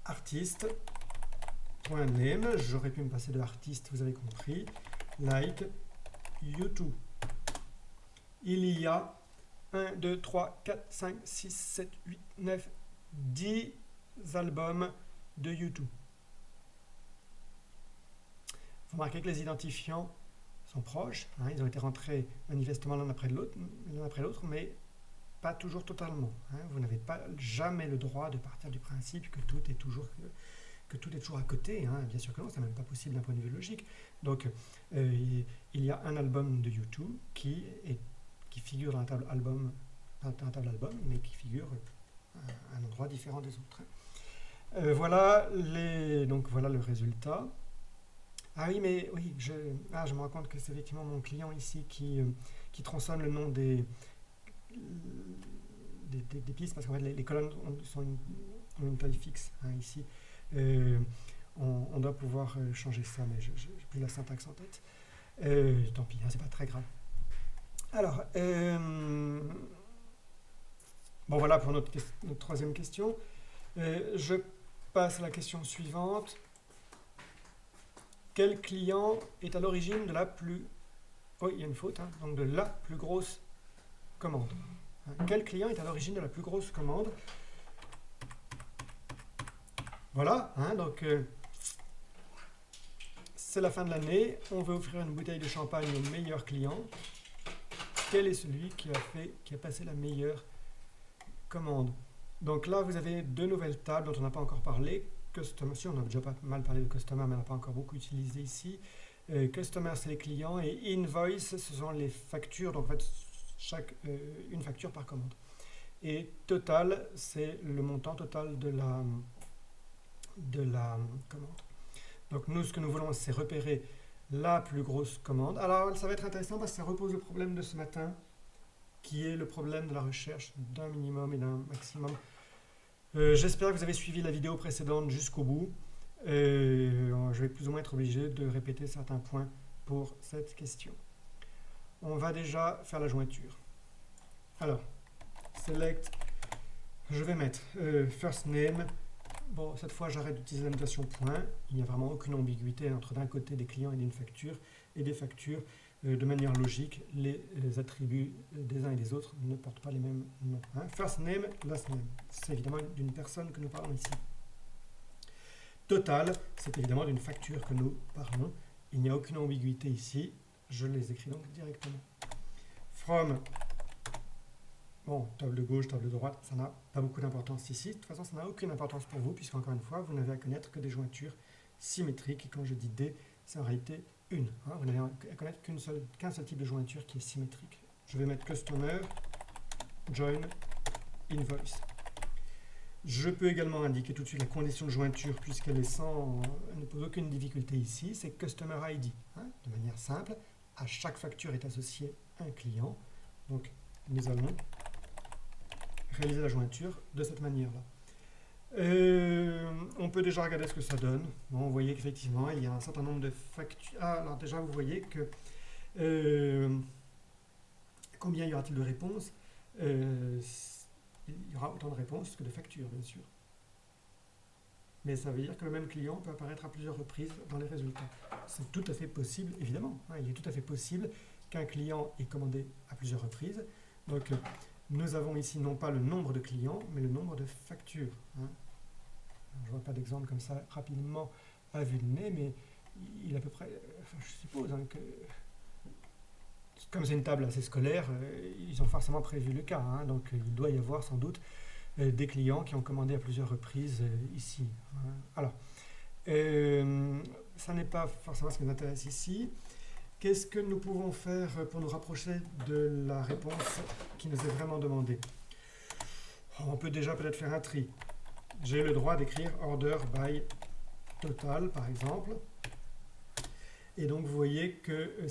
artist.name, j'aurais pu me passer de artiste, vous avez compris. Like U2. Il y a 1, 2, 3, 4, 5, 6, 7, 8, 9, 10 albums de U2. Vous remarquez que les identifiants sont proches. Hein, ils ont été rentrés manifestement l'un après l'autre, mais pas toujours totalement. Hein. Vous n'avez jamais le droit de partir du principe que tout est toujours à côté. Hein. Bien sûr que non, c'est même pas possible d'un point de vue logique. Donc, il y a un album de U2 qui figure dans la table album, mais qui figure à un endroit différent des autres. Voilà le résultat. Ah oui, mais oui, je me rends compte que c'est effectivement mon client ici qui tronçonne le nom des pistes, parce qu'en fait les colonnes ont une taille fixe hein, ici. On doit pouvoir changer ça, mais j'ai plus la syntaxe en tête. Tant pis, hein, c'est pas très grave. Alors, bon voilà pour notre troisième question. Je passe à la question suivante. Quel client est à l'origine de la plus... Oh, il y a une faute, hein, donc de la plus grosse commande. Quel client est à l'origine de la plus grosse commande? Voilà, hein, donc c'est la fin de l'année, on veut offrir une bouteille de champagne au meilleur client. Quel est celui qui a passé la meilleure commande? Donc là, vous avez deux nouvelles tables dont on n'a pas encore parlé. Customer, si on a déjà pas mal parlé de Customer, mais on n'a pas encore beaucoup utilisé ici. Customer, c'est les clients, et Invoice, ce sont les factures, donc en fait, une facture par commande. Et Total, c'est le montant total de la commande. Donc nous, ce que nous voulons, c'est repérer la plus grosse commande. Alors, ça va être intéressant parce que ça repose le problème de ce matin, qui est le problème de la recherche d'un minimum et d'un maximum. J'espère que vous avez suivi la vidéo précédente jusqu'au bout. Je vais plus ou moins être obligé de répéter certains points pour cette question. On va déjà faire la jointure. Alors, select, je vais mettre first name. Bon, cette fois, j'arrête d'utiliser la notation point. Il n'y a vraiment aucune ambiguïté entre d'un côté des clients et d'une facture, et des factures. De manière logique, les attributs des uns et des autres ne portent pas les mêmes noms. Hein. First name, last name. C'est évidemment d'une personne que nous parlons ici. Total, c'est évidemment d'une facture que nous parlons. Il n'y a aucune ambiguïté ici. Je les écris donc directement. From, bon, table de gauche, table de droite, ça n'a pas beaucoup d'importance ici. De toute façon, ça n'a aucune importance pour vous, puisqu'encore une fois, vous n'avez à connaître que des jointures symétriques. Et quand je dis des, c'est en réalité une. Hein. Vous n'avez à connaître qu'un seul type de jointure qui est symétrique. Je vais mettre Customer, Join, Invoice. Je peux également indiquer tout de suite la condition de jointure, puisqu'elle est elle ne pose aucune difficulté ici, c'est Customer ID. Hein. De manière simple, à chaque facture est associé un client. Donc, nous allons réaliser la jointure de cette manière-là. On peut déjà regarder ce que ça donne. Bon, vous voyez qu'effectivement, il y a un certain nombre de factures. Ah, alors déjà, vous voyez que combien y aura-t-il de réponses? Il y aura autant de réponses que de factures, bien sûr. Mais ça veut dire que le même client peut apparaître à plusieurs reprises dans les résultats. C'est tout à fait possible, évidemment. Hein, il est tout à fait possible qu'un client ait commandé à plusieurs reprises. Donc, nous avons ici non pas le nombre de clients, mais le nombre de factures. Hein. Je ne vois pas d'exemple comme ça rapidement à vue de nez, mais il est à peu près, enfin, je suppose hein, que, comme c'est une table assez scolaire, ils ont forcément prévu le cas. Hein, donc il doit y avoir sans doute des clients qui ont commandé à plusieurs reprises ici. Hein. Alors, ça n'est pas forcément ce qui nous intéresse ici. Qu'est-ce que nous pouvons faire pour nous rapprocher de la réponse qui nous est vraiment demandée? On peut déjà peut-être faire un tri. J'ai le droit d'écrire order by total, par exemple. Et donc, vous voyez que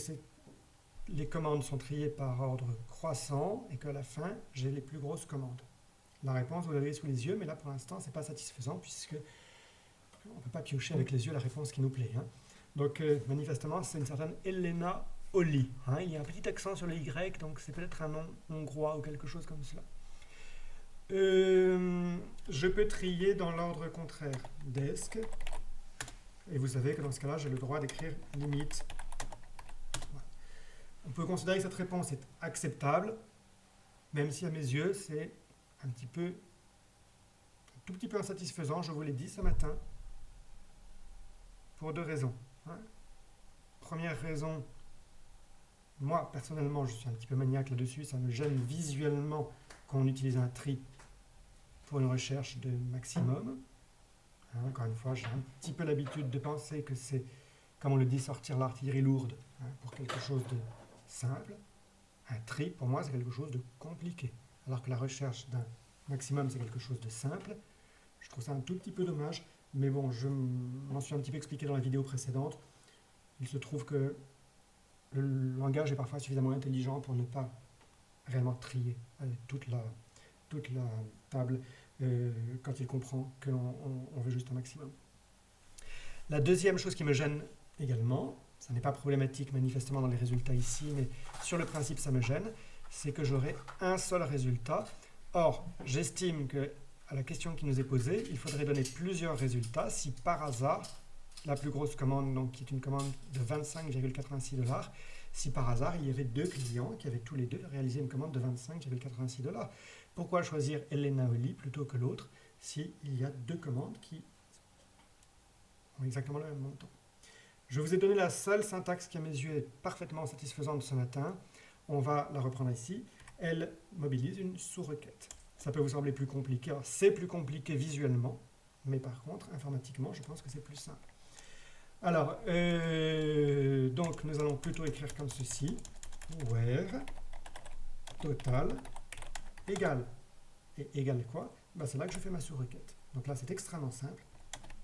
les commandes sont triées par ordre croissant et qu'à la fin, j'ai les plus grosses commandes. La réponse, vous l'avez sous les yeux, mais là, pour l'instant, ce n'est pas satisfaisant puisque on ne peut pas piocher avec les yeux la réponse qui nous plaît. Hein. Donc, manifestement, c'est une certaine Elena Oli. Hein. Il y a un petit accent sur le Y, donc c'est peut-être un nom hongrois ou quelque chose comme cela. Je peux trier dans l'ordre contraire. Desk. Et vous savez que dans ce cas-là, j'ai le droit d'écrire limite. Voilà. On peut considérer que cette réponse est acceptable, même si à mes yeux, c'est un tout petit peu insatisfaisant, je vous l'ai dit ce matin, pour deux raisons. Hein. Première raison, moi, personnellement, je suis un petit peu maniaque là-dessus, ça me gêne visuellement qu'on utilise un tri pour une recherche de maximum. Hein, encore une fois, j'ai un petit peu l'habitude de penser que c'est, comme on le dit, sortir l'artillerie lourde hein, pour quelque chose de simple. Un tri, pour moi, c'est quelque chose de compliqué. Alors que la recherche d'un maximum, c'est quelque chose de simple. Je trouve ça un tout petit peu dommage, mais bon, je m'en suis un petit peu expliqué dans la vidéo précédente. Il se trouve que le langage est parfois suffisamment intelligent pour ne pas réellement trier toute la table quand il comprend qu'on veut juste un maximum. La deuxième chose qui me gêne également, ça n'est pas problématique manifestement dans les résultats ici, mais sur le principe ça me gêne, c'est que j'aurai un seul résultat. Or, j'estime que à la question qui nous est posée, il faudrait donner plusieurs résultats si par hasard, la plus grosse commande, donc, qui est une commande de 25,86 $, si par hasard il y avait deux clients qui avaient tous les deux réalisé une commande de 25,86 $. Pourquoi choisir Elena Oli plutôt que l'autre s'il y a deux commandes qui ont exactement le même montant? Je vous ai donné la seule syntaxe qui à mes yeux est parfaitement satisfaisante ce matin. On va la reprendre ici. Elle mobilise une sous-requête. Ça peut vous sembler plus compliqué. C'est plus compliqué visuellement, mais par contre, informatiquement, je pense que c'est plus simple. Alors, donc nous allons plutôt écrire comme ceci. Where total égale. Et égale quoi? Ben, c'est là que je fais ma sous-requête. Donc là, c'est extrêmement simple.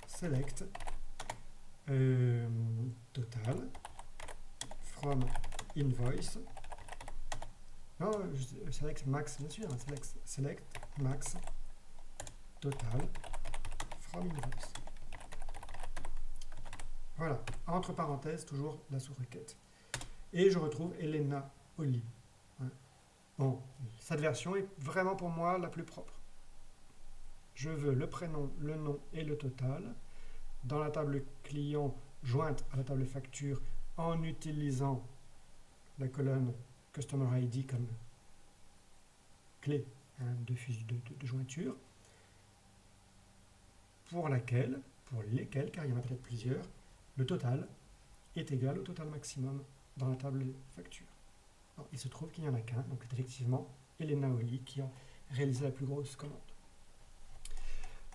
Select total from invoice. Non, select max, bien sûr. Select max total from invoice. Voilà, entre parenthèses, toujours la sous-requête. Et je retrouve Elena Oli. Ouais. Bon, cette version est vraiment pour moi la plus propre. Je veux le prénom, le nom et le total dans la table client jointe à la table facture en utilisant la colonne Customer ID comme clé de jointure pour lesquelles, car il y en a peut-être plusieurs, le total est égal au total maximum dans la table facture. Alors, il se trouve qu'il n'y en a qu'un, donc c'est effectivement Elena Oli qui a réalisé la plus grosse commande.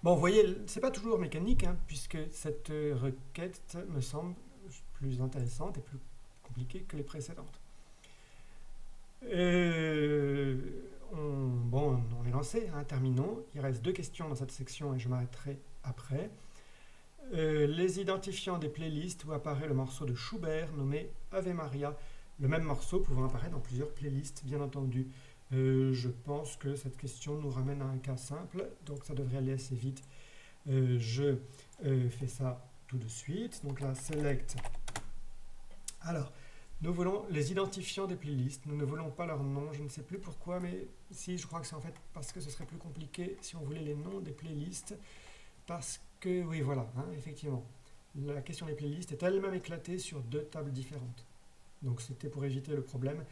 Bon, vous voyez, c'est pas toujours mécanique, puisque cette requête me semble plus intéressante et plus compliquée que les précédentes. On est lancé, terminons. Il reste deux questions dans cette section et je m'arrêterai après. Les identifiants des playlists où apparaît le morceau de Schubert nommé Ave Maria, le même morceau pouvant apparaître dans plusieurs playlists, bien entendu. Je pense que cette question nous ramène à un cas simple, donc ça devrait aller assez vite. Je fais ça tout de suite. Donc là, select. Alors, nous voulons les identifiants des playlists. Nous ne voulons pas leur nom. Je ne sais plus pourquoi, mais si, je crois que c'est en fait parce que ce serait plus compliqué si on voulait les noms des playlists. Parce que, oui, voilà, effectivement. La question des playlists est elle-même éclatée sur deux tables différentes. Donc, c'était pour éviter le problème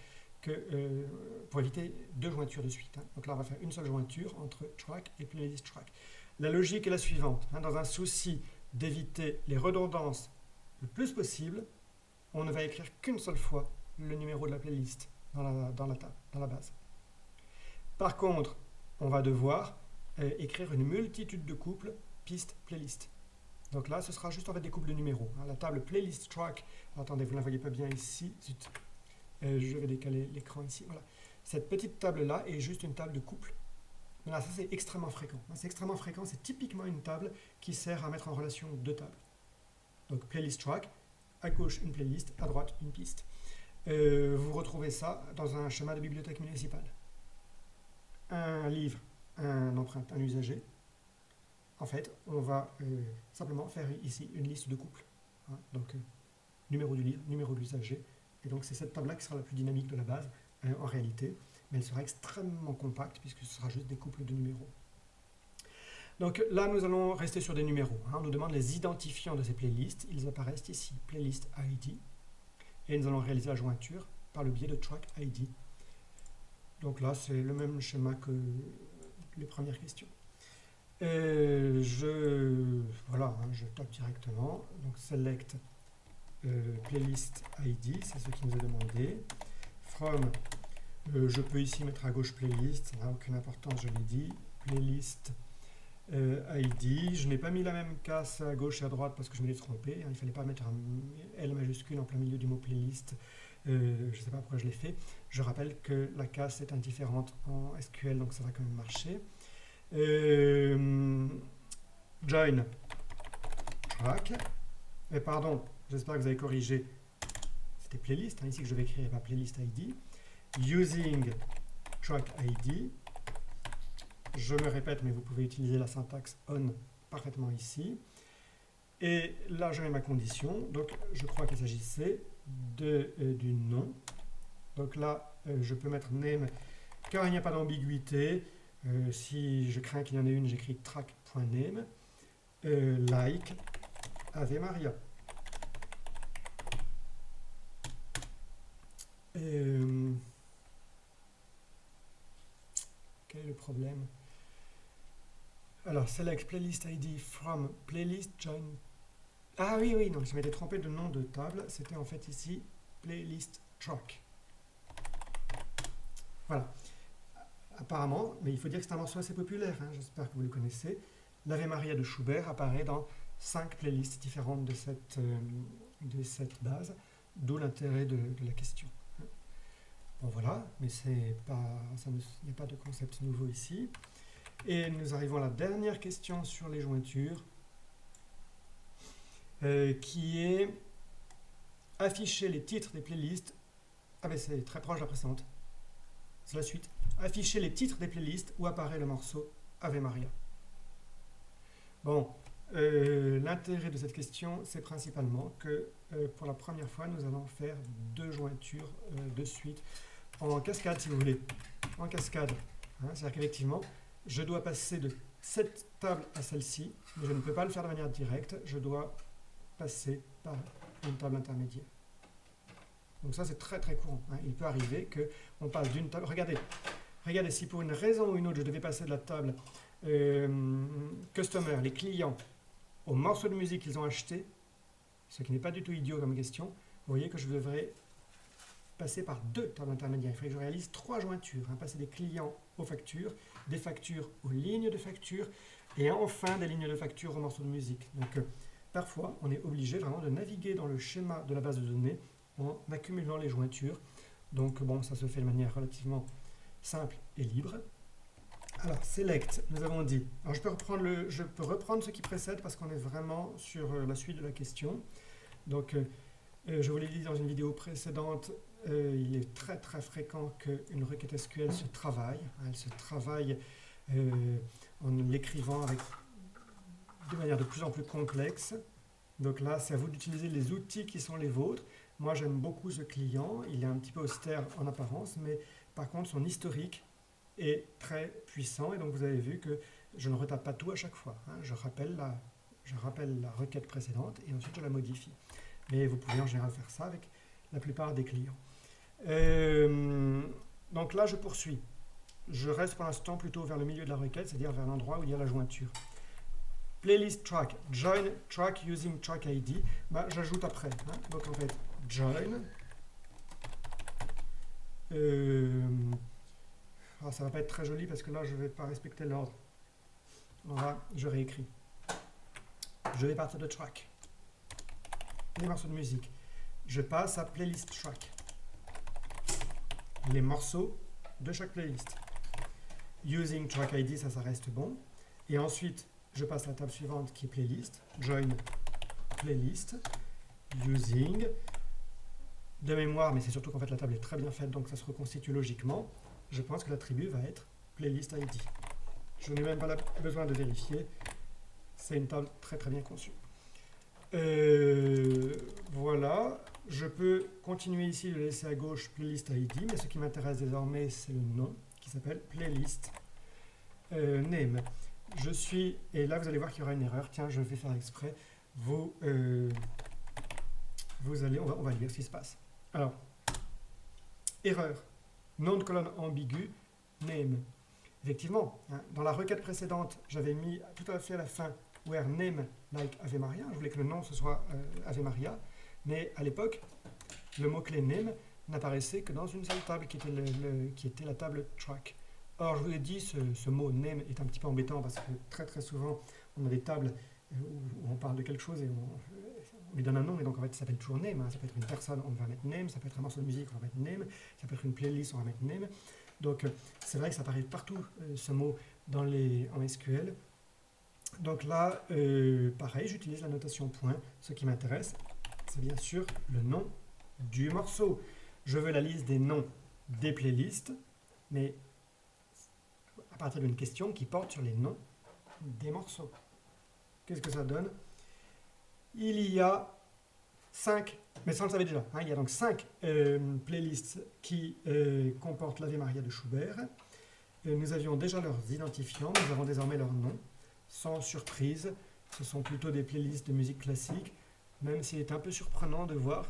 pour éviter deux jointures de suite. Donc là, on va faire une seule jointure entre track et playlist track. La logique est la suivante. Dans un souci d'éviter les redondances le plus possible, on ne va écrire qu'une seule fois le numéro de la playlist dans la base. Par contre, on va devoir écrire une multitude de couples piste-playlist. Donc là, ce sera juste en fait des couples de numéros. La table playlist track, attendez, vous ne la voyez pas bien ici. Je vais décaler l'écran ici. Voilà. Cette petite table-là est juste une table de couple. Mais là, ça c'est extrêmement fréquent. C'est extrêmement fréquent, c'est typiquement une table qui sert à mettre en relation deux tables. Donc playlist track, à gauche une playlist, à droite une piste. Vous retrouvez ça dans un schéma de bibliothèque municipale. Un livre, un empreinte, un usager. En fait, on va simplement faire ici une liste de couples. Donc numéro du livre, numéro de l'usager. Et donc c'est cette table-là qui sera la plus dynamique de la base en réalité, mais elle sera extrêmement compacte puisque ce sera juste des couples de numéros. Donc là, nous allons rester sur des numéros. On nous demande les identifiants de ces playlists. Ils apparaissent ici, playlist ID. Et nous allons réaliser la jointure par le biais de track ID. Donc là, c'est le même schéma que les premières questions. Je tape directement. Donc select playlist ID, c'est ce qui nous est demandé. From, je peux ici mettre à gauche playlist, ça n'a aucune importance, je l'ai dit. Playlist ID, je n'ai pas mis la même casse à gauche et à droite parce que je m'étais trompé. Il ne fallait pas mettre un L majuscule en plein milieu du mot playlist. Je ne sais pas pourquoi je l'ai fait. Je rappelle que la casse est indifférente en SQL, donc ça va quand même marcher. Join track. Pardon, j'espère que vous avez corrigé. C'était playlist, ici que je vais écrire, pas playlist ID. Using track ID. Je me répète, mais vous pouvez utiliser la syntaxe on parfaitement ici. Et là, je mets ma condition. Donc, je crois qu'il s'agissait du nom. Donc là, je peux mettre name car il n'y a pas d'ambiguïté. Si je crains qu'il y en ait une, j'écris track.name. Like Ave Maria. Quel est le problème? Alors, select playlist ID from playlist join. Ah oui, oui, donc je m'étais trompé de nom de table. C'était en fait ici playlist track. Voilà. Apparemment, mais il faut dire que c'est un morceau assez populaire, hein, j'espère que vous le connaissez. L'Ave Maria de Schubert apparaît dans 5 playlists différentes de cette base, d'où l'intérêt de la question. Bon voilà, mais il n'y a pas de concept nouveau ici. Et nous arrivons à la dernière question sur les jointures, qui est afficher les titres des playlists. Ah ben c'est très proche de la précédente. C'est la suite. Afficher les titres des playlists où apparaît le morceau Ave Maria. Bon, l'intérêt de cette question, c'est principalement que pour la première fois, nous allons faire 2 jointures de suite en cascade, si vous voulez. En cascade. Hein, c'est-à-dire qu'effectivement, je dois passer de cette table à celle-ci, mais je ne peux pas le faire de manière directe. Je dois passer par une table intermédiaire. Donc ça, c'est très très courant. Hein. Il peut arriver qu'on passe d'une table... Regardez, si pour une raison ou une autre, je devais passer de la table customer, les clients, au morceau de musique qu'ils ont acheté, ce qui n'est pas du tout idiot comme question, vous voyez que je devrais passer par 2 tables intermédiaires. Il faudrait que je réalise 3 jointures. Hein. Passer des clients aux factures, des factures aux lignes de facture, et enfin des lignes de facture aux morceaux de musique. Donc parfois, on est obligé vraiment de naviguer dans le schéma de la base de données en accumulant les jointures. Donc bon, ça se fait de manière relativement simple et libre. Alors, select, nous avons dit. Alors, je peux reprendre ce qui précède parce qu'on est vraiment sur la suite de la question. Donc, je vous l'ai dit dans une vidéo précédente, il est très très fréquent qu'une requête SQL se travaille. Elle se travaille en l'écrivant de manière de plus en plus complexe. Donc là, c'est à vous d'utiliser les outils qui sont les vôtres. Moi, j'aime beaucoup ce client. Il est un petit peu austère en apparence, mais par contre, son historique est très puissant. Et donc, vous avez vu que je ne retape pas tout à chaque fois. Hein. Je rappelle la requête précédente et ensuite je la modifie. Mais vous pouvez en général faire ça avec la plupart des clients. Donc là, je poursuis. Je reste pour l'instant plutôt vers le milieu de la requête, c'est-à-dire vers l'endroit où il y a la jointure. Playlist track, join track using track ID, j'ajoute après. Hein. Donc en fait, join. Alors ça va pas être très joli parce que là je vais pas respecter l'ordre. Je réécris. Je vais partir de track. Les morceaux de musique. Je passe à playlist track. Les morceaux de chaque playlist. Using track ID, ça reste bon. Et ensuite, je passe à la table suivante qui est playlist. Join playlist. Using. De mémoire, mais c'est surtout qu'en fait la table est très bien faite, donc ça se reconstitue logiquement. Je pense que l'attribut va être playlist ID. Je n'ai même pas besoin de vérifier. C'est une table très très bien conçue. Voilà. Je peux continuer ici de laisser à gauche playlist ID, mais ce qui m'intéresse désormais, c'est le nom qui s'appelle playlist name. Et là vous allez voir qu'il y aura une erreur. Tiens, je vais faire exprès. On va lire ce qui se passe. Alors, erreur. Nom de colonne ambigu, name. Effectivement, hein, dans la requête précédente, j'avais mis tout à fait à la fin where name like Ave Maria. Je voulais que le nom ce soit Ave Maria. Mais à l'époque, le mot-clé name n'apparaissait que dans une seule table qui était la table track. Or, je vous ai dit, ce mot name est un petit peu embêtant parce que très très souvent, on a des tables où on parle de quelque chose et on lui donne un nom, et donc en fait ça s'appelle toujours name. Hein. Ça peut être une personne, on va mettre name, ça peut être un morceau de musique, on va mettre name, ça peut être une playlist, on va mettre name. Donc c'est vrai que ça apparaît partout, ce mot, en SQL. Donc là, pareil, j'utilise la notation point. Ce qui m'intéresse, c'est bien sûr le nom du morceau. Je veux la liste des noms des playlists, mais à partir d'une question qui porte sur les noms des morceaux. Qu'est-ce que ça donne? il y a 5, mais ça on le savait déjà, hein, il y a donc 5 playlists qui comportent l'Ave Maria de Schubert. Nous avions déjà leurs identifiants, nous avons désormais leurs noms. Sans surprise, ce sont plutôt des playlists de musique classique, même s'il est un peu surprenant de voir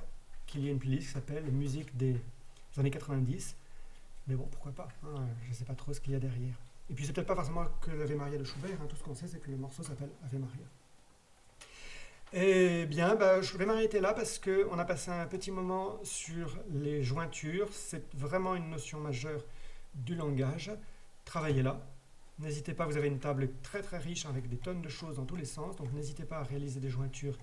qu'il y a une playlist qui s'appelle Musique des années 90. Mais bon, pourquoi pas, hein, je ne sais pas trop ce qu'il y a derrière. Et puis c'est peut-être pas forcément que l'Ave Maria de Schubert, hein, tout ce qu'on sait c'est que le morceau s'appelle Ave Maria. Eh bien, je vais m'arrêter là parce qu'on a passé un petit moment sur les jointures. C'est vraiment une notion majeure du langage. Travaillez-la. N'hésitez pas, vous avez une table très très riche avec des tonnes de choses dans tous les sens, donc n'hésitez pas à réaliser des jointures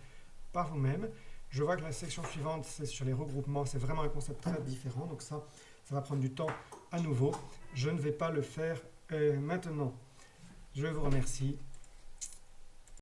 par vous-même. Je vois que la section suivante, c'est sur les regroupements, c'est vraiment un concept très différent, donc ça va prendre du temps à nouveau. Je ne vais pas le faire maintenant. Je vous remercie.